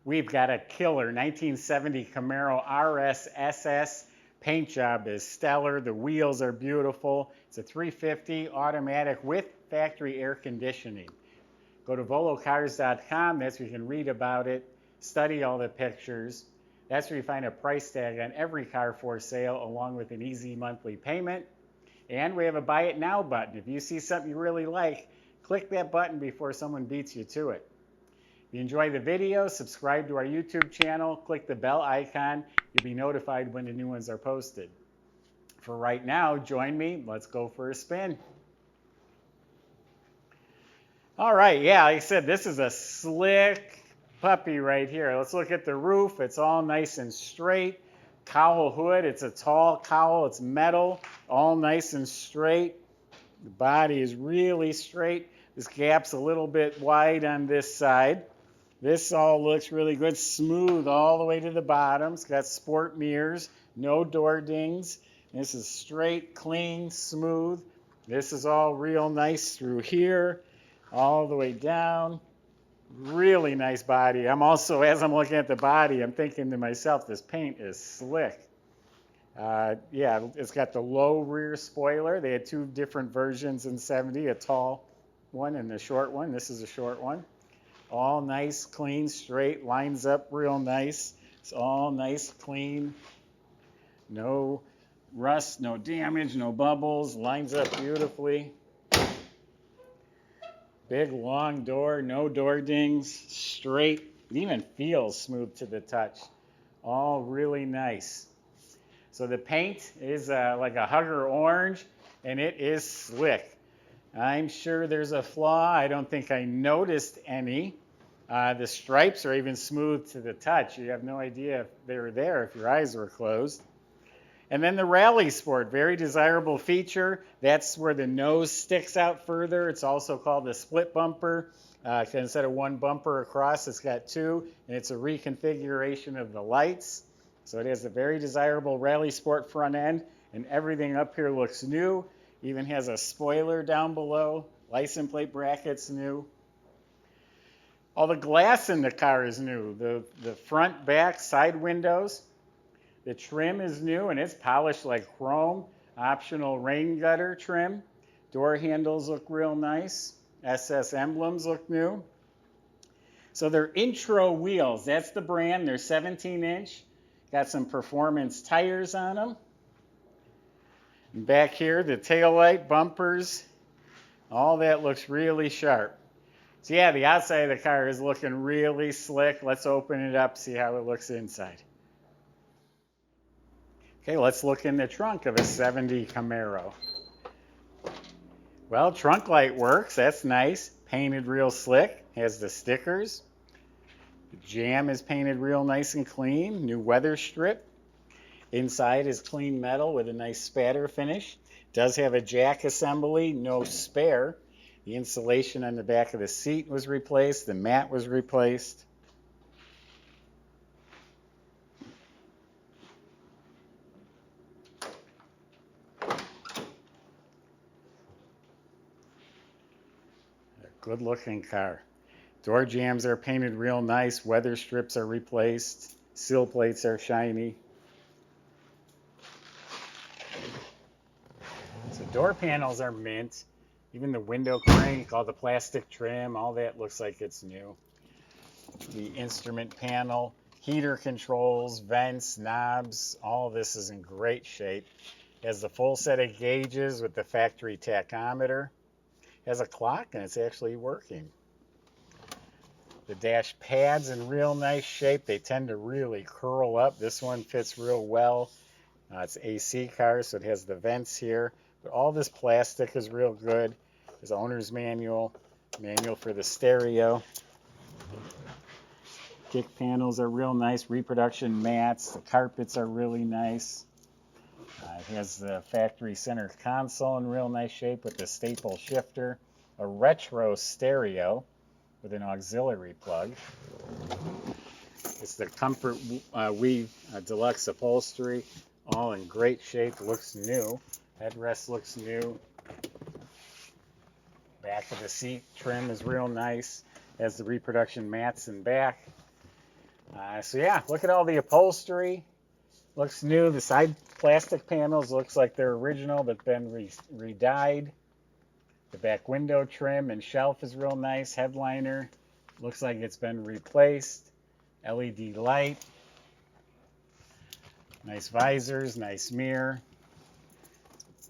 We've got a killer 1970 Camaro RS SS. Paint job is stellar. The wheels are beautiful. It's a 350 automatic with factory air conditioning. Go to volocars.com. That's where you can read about it, study all the pictures. That's where you find a price tag on every car for sale, along with an easy monthly payment. And we have a Buy It Now button. If you see something you really like, click that button before someone beats you to it. If you enjoy the video, subscribe to our YouTube channel, click the bell icon. You'll be notified when the new ones are posted. For right now, join me. Let's go for a spin. All right, yeah, like I said, this is a slick puppy right here. Let's look at the roof. It's all nice and straight. Cowl hood, it's a tall cowl. It's metal, all nice and straight. The body is really straight. This gap's a little bit wide on this side. This all looks really good, smooth all the way to the bottom. It's got sport mirrors, no door dings. This is straight, clean, smooth. This is all real nice through here, all the way down. Really nice body. I'm also, as I'm looking at the body, I'm thinking to myself, this paint is slick. Yeah, it's got the low rear spoiler. They had two different versions in 70, a tall one and a short one. This is a short one. All nice, clean, straight, lines up real nice. It's all nice, clean. No rust, no damage, no bubbles. Lines up beautifully. Big, long door, no door dings. Straight. It even feels smooth to the touch. All really nice. So the paint is like a Hugger orange, and it is slick. I'm sure there's a flaw. I don't think I noticed any. The stripes are even smooth to the touch. You have no idea if they were there if your eyes were closed. And then the Rally Sport, very desirable feature. That's where the nose sticks out further. It's also called the split bumper. Instead of one bumper across, it's got two, and it's a reconfiguration of the lights. So it has a very desirable Rally Sport front end, and everything up here looks new. Even has a spoiler down below, license plate brackets new. All the glass in the car is new. The front, back, side windows. The trim is new, and it's polished like chrome. Optional rain gutter trim. Door handles look real nice. SS emblems look new. So they're intro wheels. That's the brand. They're 17-inch. Got some performance tires on them. And back here, the taillight, bumpers, all that looks really sharp. So yeah, the outside of the car is looking really slick. Let's open it up, see how it looks inside. Okay, let's look in the trunk of a 70 Camaro. Well, trunk light works. That's nice. Painted real slick. Has the stickers. The jam is painted real nice and clean. New weather strip. Inside is clean metal with a nice spatter finish. Does have a jack assembly, no spare. The insulation on the back of the seat was replaced. The mat was replaced. Good looking car. Door jambs are painted real nice. Weather strips are replaced. Sill plates are shiny. So door panels are mint. Even the window crank, all the plastic trim, all that looks like it's new. The instrument panel, heater controls, vents, knobs, all this is in great shape. Has the full set of gauges with the factory tachometer. Has a clock, and it's actually working. The dash pads in real nice shape. They tend to really curl up. This one fits real well. It's an AC car, so it has the vents here. But all this plastic is real good. There's an owner's manual, manual for the stereo. Kick panels are real nice. Reproduction mats. The carpets are really nice. It has the factory center console in real nice shape with the staple shifter. A retro stereo with an auxiliary plug. It's the Comfort Weave Deluxe upholstery. All in great shape. Looks new. Headrest looks new. Back of the seat trim is real nice. Has the reproduction mats in back. So yeah, look at all the upholstery. Looks new. The side plastic panels looks like they're original but been re-dyed. The back window trim and shelf is real nice. Headliner looks like it's been replaced. LED light. Nice visors, nice mirror.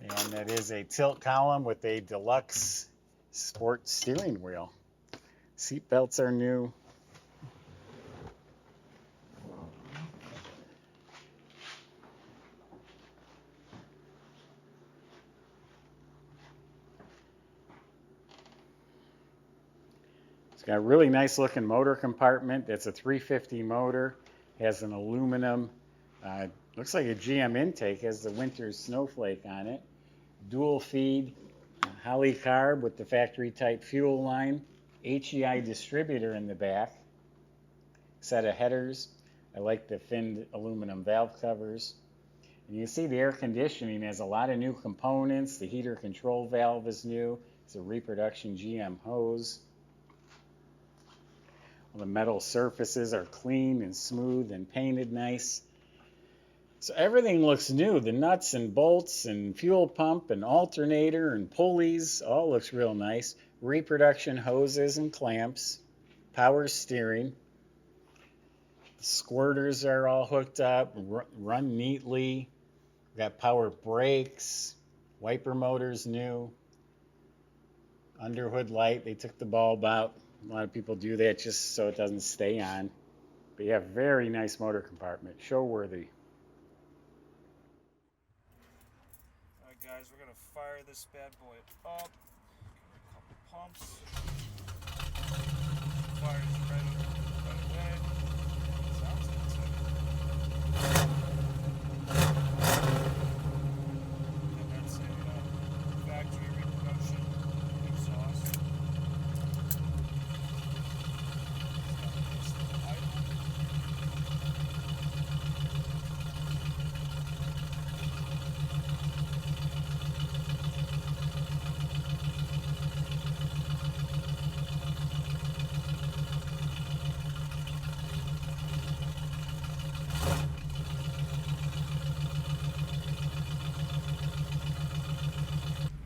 And that is a tilt column with a deluxe sport steering wheel. Seat belts are new. It's got a really nice looking motor compartment. It's a 350 motor. It has an aluminum, looks like a GM intake, has the winter snowflake on it. Dual feed, Holly carb with the factory type fuel line. HEI distributor in the back. Set of headers. I like the finned aluminum valve covers. And you can see the air conditioning has a lot of new components. The heater control valve is new. It's a reproduction GM hose. All the metal surfaces are clean and smooth and painted nice. So everything looks new. The nuts and bolts and fuel pump and alternator and pulleys all looks real nice. Reproduction hoses and clamps. Power steering. Squirters are all hooked up, run neatly. We've got power brakes. Wiper motors new. Underhood light, they took the bulb out. A lot of people do that just so it doesn't stay on. But you have very nice motor compartment, show worthy. Alright guys, we're going to fire this bad boy up. A couple pumps. Fire is ready right away. Sounds good too. And that's a factory reproduction exhaust.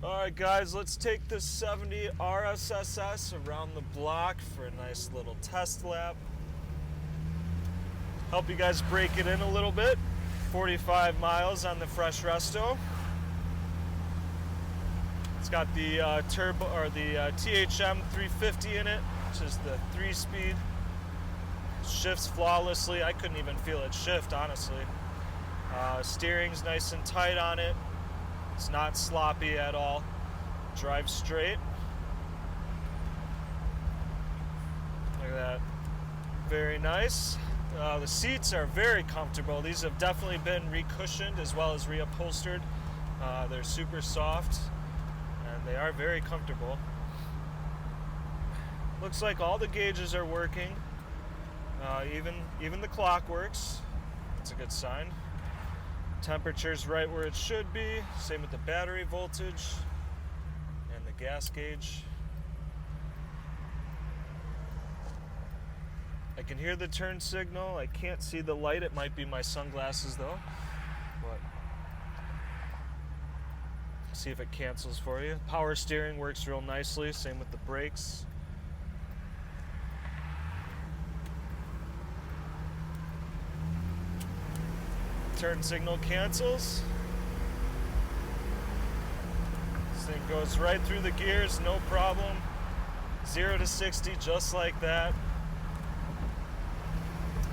Alright guys, let's take this 70 RSSS around the block for a nice little test lap. Help you guys break it in a little bit. 45 miles on the fresh resto. It's got the turbo or the THM 350 in it, which is the 3-speed. Shifts flawlessly. I couldn't even feel it shift, honestly. Steering's nice and tight on it. It's not sloppy at all. Drives straight. Look at that. Very nice. The seats are very comfortable. These have definitely been recushioned as well as reupholstered. They're super soft and they are very comfortable. Looks like all the gauges are working. Even the clock works. That's a good sign. Temperature's right where it should be. Same with the battery voltage and the gas gauge. I can hear the turn signal. I can't see the light. It might be my sunglasses though. But see if it cancels for you. Power steering works real nicely. Same with the brakes. Turn signal cancels. This thing goes right through the gears, no problem. 0 to 60 just like that.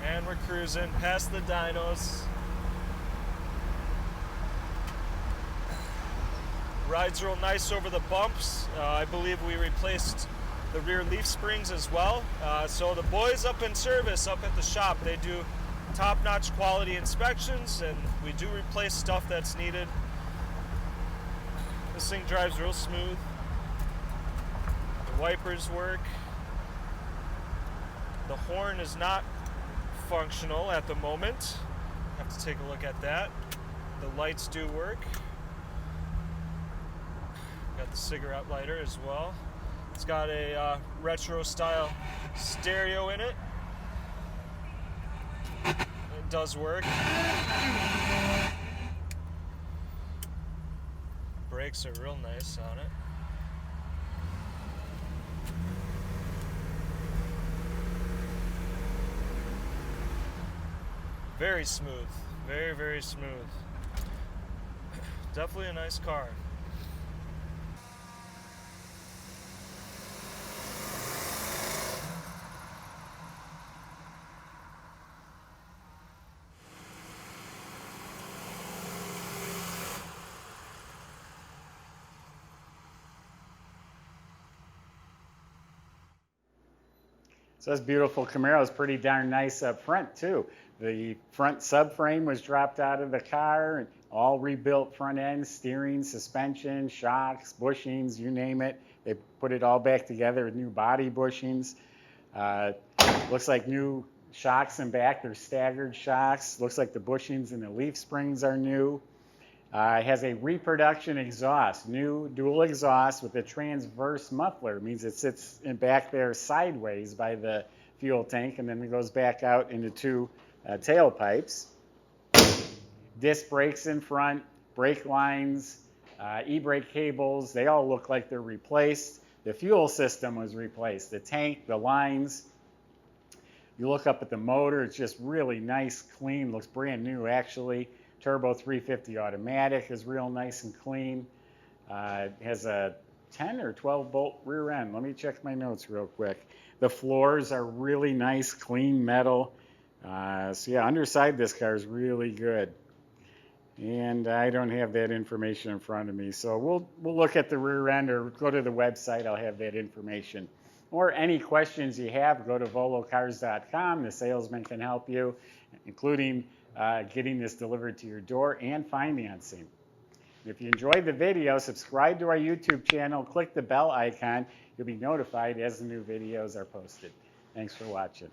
And we're cruising past the dynos. Rides real nice over the bumps. I believe we replaced the rear leaf springs as well. So the boys up in service, up at the shop, they do top-notch quality inspections, and we do replace stuff that's needed. This thing drives real smooth. The wipers work. The horn is not functional at the moment. Have to take a look at that. The lights do work. Got the cigarette lighter as well. It's got a retro style stereo in it. does work. Brakes are real nice on it. Very smooth. Very, very smooth. Definitely a nice car. So this beautiful Camaro is pretty darn nice up front too. The front subframe was dropped out of the car, and all rebuilt front end, steering, suspension, shocks, bushings, you name it. They put it all back together with new body bushings. Looks like new shocks in back. They're staggered shocks. Looks like the bushings and the leaf springs are new. It has a reproduction exhaust, new dual exhaust with a transverse muffler. It means it sits in back there sideways by the fuel tank, and then it goes back out into two tailpipes. Disc brakes in front, brake lines, e-brake cables, they all look like they're replaced. The fuel system was replaced, the tank, the lines. You look up at the motor, it's just really nice, clean, looks brand new actually. Turbo 350 automatic is real nice and clean. It has a 10 or 12 bolt rear end. Let me check my notes real quick. The floors are really nice, clean metal. So yeah, underside this car is really good. And I don't have that information in front of me. So we'll look at the rear end or go to the website. I'll have that information. Or any questions you have, go to volocars.com. The salesman can help you, including getting this delivered to your door and financing. If you enjoyed the video, subscribe to our YouTube channel, click the bell icon. You'll be notified as the new videos are posted. Thanks for watching.